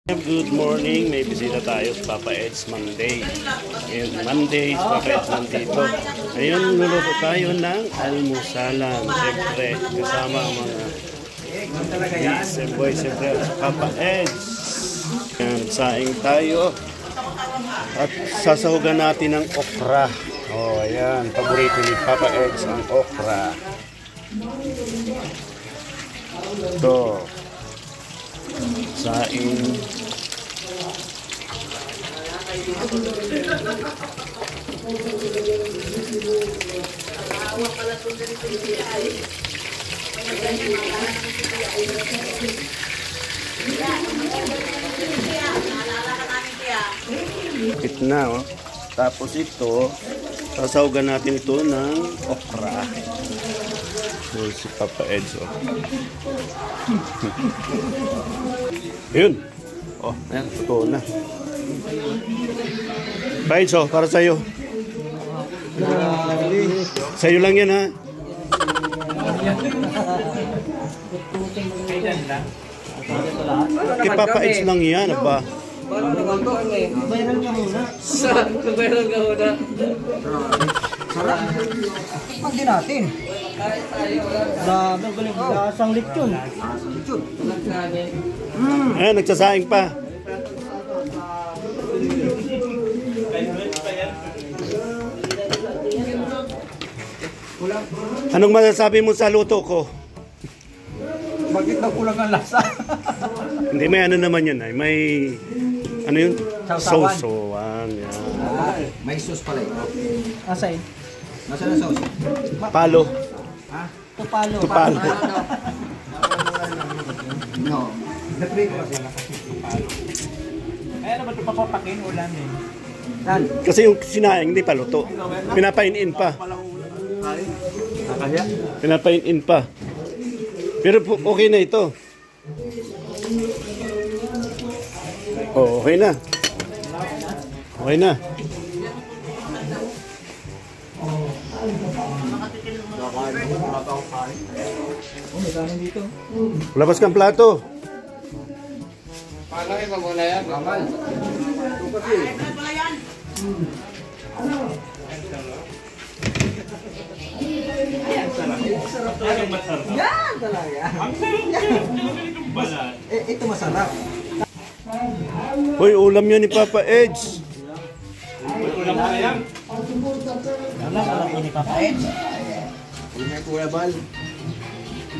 Good morning, may bisita tayo sa Papa Ed's Monday. And Monday, sa Papa Ed's nandito. Ngayon, luluto tayo ng almusalan. Siyempre, kasama ang mga boy, siyempre, sa Papa Ed's. Saing tayo. At sasahugan natin ng okra. Oh, ayan. Paborito ni Papa Ed's ang okra. Ito. Saing. Gitna, oh. Tapos ito, sasahugan natin ito ng okra. So, si Papa Ed's, oh. Yun. Oh, ayan, totoo na. Papa Ed's, oh, para sa'yo. Sa'yo lang yan, ha? Kay Papa Ed's lang yan, ba? Bayaran ka muna. Bayaran ka muna. Sarap. Tikman din natin. Grabe, galing. Lasang lechon. Ayan, nagsasaing pa. Anong masasabi mo sa luto ko? Bakit daw kulang ang lasa? Hindi, may ano naman yun. May, ano yun? Sausawan. Sausawan. Yan. May sauce pala ito. Asay? Nasaan ang sauce? Palo. Ha? Tupalo. Tupalo. No. Natrito kasi tupalo. Kaya naman ito papapakin ulan eh. Yan. Kasi yung sinaing, hindi pa luto. Pinapainin pa. Nakaya? Pinapainin pa. Pero okay na ito. Oh, okay na. Okay na. Labas kang plato. Palaki pa muna yan. Kamal. Yan talaga. Ito masarap. Hoy, ulam yun ni Papa Ed's. Ulam na yan. Alam ko ni Papa Ed. Uy, may Kuya Bal.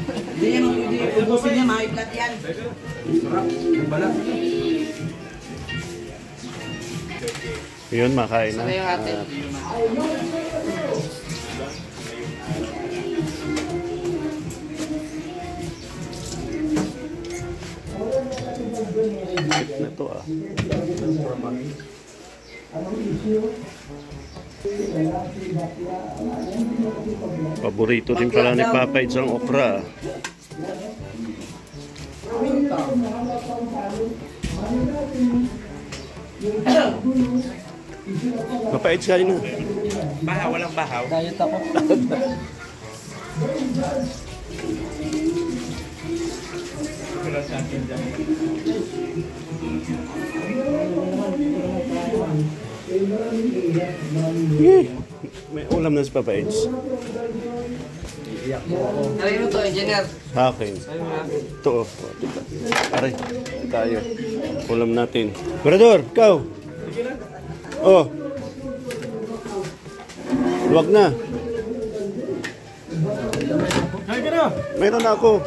Hindi yan, ubusin niya, maiklat yan. Sarap, yung balat. Yun, makain na. Sana yung atin. Na to, ah. Paborito din pala ni Papa Ed's ang okra. Papa Ed's, kain na. Bahaw, walang bahaw. Diet ako. Wala sa akin dyan. May ulam na si Papa Ed's. Ano to, engineer? Sa akin. Ito, oh. Aray, tayo. Ulam natin. Brador, ikaw. Oh. Luwag na. Meron na ako.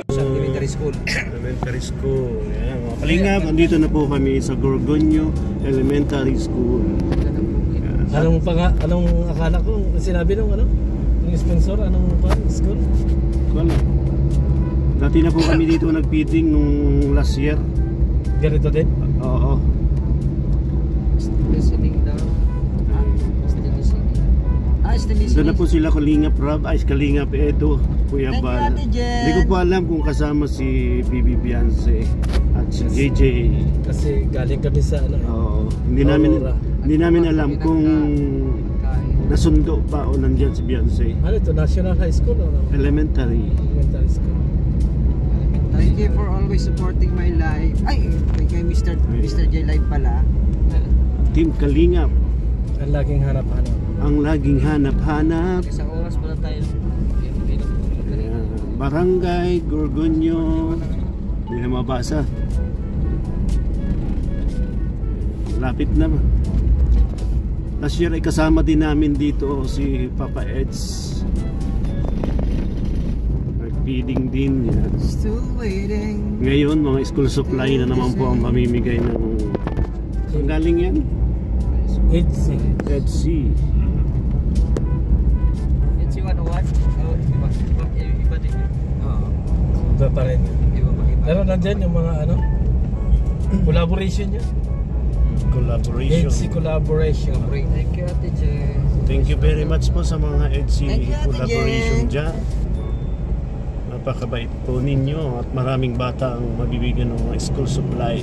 Sa elementary school. Elementary school. Ayan, mga kalingap, andito na po kami sa Gorgonio Elementary School. Anong akala ko sinabi nung yung sponsor school? Wala. Dati na po kami dito nag-feeding nung last year. Ganito din? Oo. Listening daw. Doon na po sila Kalingap Rob, Kalingap Edo, Kuya Thank you, Bal. Ate Jen. Hindi ko po alam kung kasama si Bibi Beyonce at si JJ. Kasi galing kami sa Oo. Hindi Aurora. namin alam kung nasundo pa o nandyan si Beyonce. Ano ito? National High School o Elementary. Elementary School? Thank you for always supporting my life. Ay, kay Mr. J Live pala. Team Kalingap, Ang laging hanap-hanap. ang laging hanap-hanap. Sa oras pala tayo. Ayan, Barangay Gorgonio. Hindi na mabasa. Lapit na ba? Last year ay kasama din namin dito si Papa Eds. Nag-feeding din yan. Still waiting. Ngayon mga school supply na naman po ang mamimigay ng... Saan galing yan? Etsy. Etsy. It's you 101? Oh, iba din yun. Oo. Iba pa rin. Iba pa iba. Pero nandyan yung mga ano, collaboration niya. Collaboration. Etsy collaboration. Thank you, Ate Jen. Thank you very much po sa mga Etsy Thank you, Ate collaboration Jen. dyan. Napakabait po ninyo at maraming bata ang mabibigyan ng mga school supply.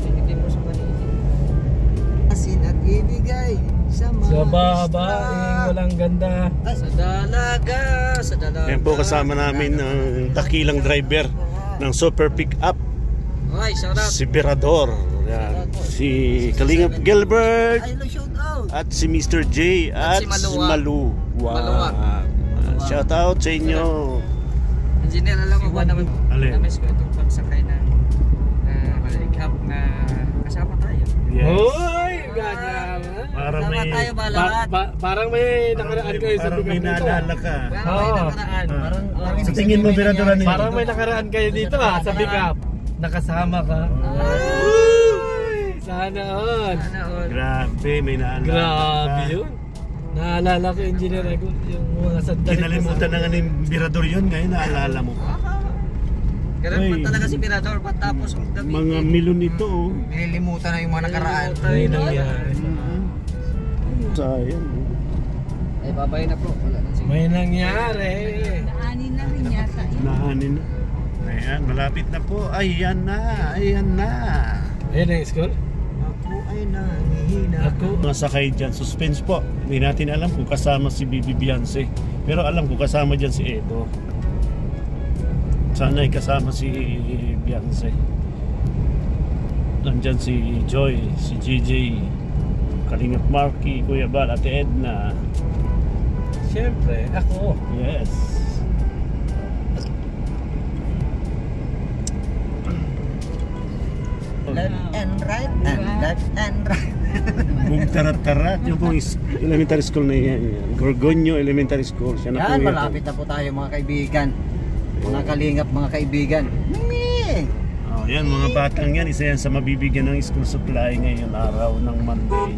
Hindi mo sa maliit. Asin at ibigay sa mga Sa babaeng walang ganda. Sa dalaga, sa dalaga. Yan po kasama namin ang dakilang driver ng Super Pickup, Ay, sarap. si Berador. Yan. Si Kalingap Gilbert Ay, shout out. at si Mr. J at si si Maluwa. Maluwa. Maluwa. Shout out sa inyo. Engineer, alam mo ba naman? Alin? Namiss ko itong pagsakay ng helicopter na kasama tayo. Yes. Hoy! Ganyan. Parang Kasama may, tayo ba lahat? Parang may nakaraan kayo sa parang may lugar dito. naalala ka. Parang may Oo. nakaraan. Parang Sa tingin mo, Berador, ano yun? Parang may nakaraan kayo dito sa pick up. Nakasama ka. Sana all. Grabe, may naalala Grabe ka. yun. Naalala ko engineer ako yung mga sandali. Kinalimutan na nga ni Berador yun, ngayon naalala mo pa. Ganun pa Uy. talaga si Mirador. Patapos ang gabi. Mga milyon ito oh. Nililimutan na yung mga nakaraan. Ay, nangyari. Sayang. Ay, babay na bro. Wala na siya. May nangyari. Naanin na rin yata yun. Nahanin na. Ayan, malapit na po. Ayan na, ayan na. Ayun na yung school. Ako ay nangihina. Ako. Masakay dyan, suspense po. Hindi natin alam kung kasama si Bibi Beyonce. Pero alam ko kasama dyan si Edo. Sana ay kasama si Beyonce. Nandyan si Joy, si JJ, Kalingap Marky, Kuya Bal, Ate Edna. Siyempre, ako. Yes. Left and right and left and right. Bugtarat-tarat. Yung pong elementary school na yan. Gorgonio Elementary School. Siya na po Yan, yan. malapit na po tayo mga kaibigan. Mga kalingap, mga kaibigan. Mimi! Oh, yan, mga batang yan. Isa yan sa mabibigyan ng school supply ngayong araw ng Monday.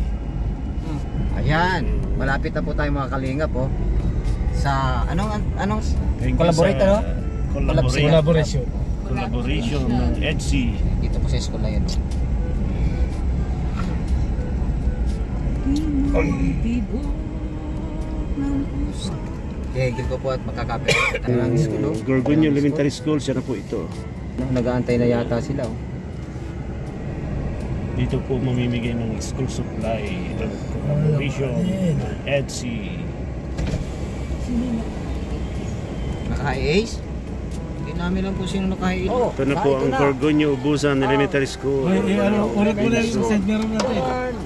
Ayan, malapit na po tayo mga kalingap oh. Sa anong Thank you collaborator sa no? Collaboration. collaboration ng Etsy. Dito po sa school na yun. Higil ko po at makakapit. Ang school oh. Gorgonio Elementary School, siya na po ito. Nag-aantay na yata sila oh. Dito po mamimigay ng school supply ng collaboration ng Etsy. Naka-A's? Hindi namin lang po sino naka-A's. Oh, Ito na po ang Gorgonio Ubusan Elementary School. Ay, ano, ulit mo na yung side mirror natin.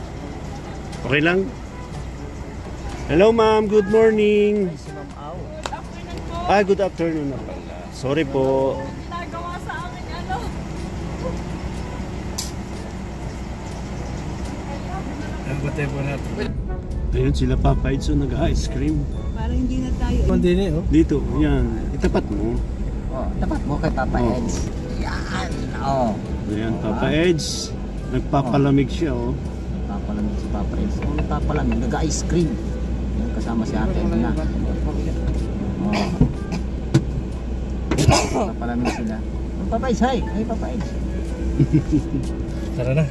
Okay lang? Hello ma'am, good morning. Si Ma'am Au. Ah, good afternoon na pala. Sorry po. Ginagawa sa amin ano. Ang batay po natin. Ayun sila Papa Edson nag-ice cream. Parang hindi na tayo. Mandini, oh. Dito, yan. Itapat mo. Oh, dapat mo kay Papa Oh. Eds. Yan. Oh. Ayan, Papa Eds. Nagpapalamig siya, oh. Tapalamig si Papa Eds. Oh, tapalamig. Nag-ice cream. Yan, kasama si ate na. Oh. Tapalamig sila. Oh, Papa Eds, hi. Hey, Papa Eds. Tara na.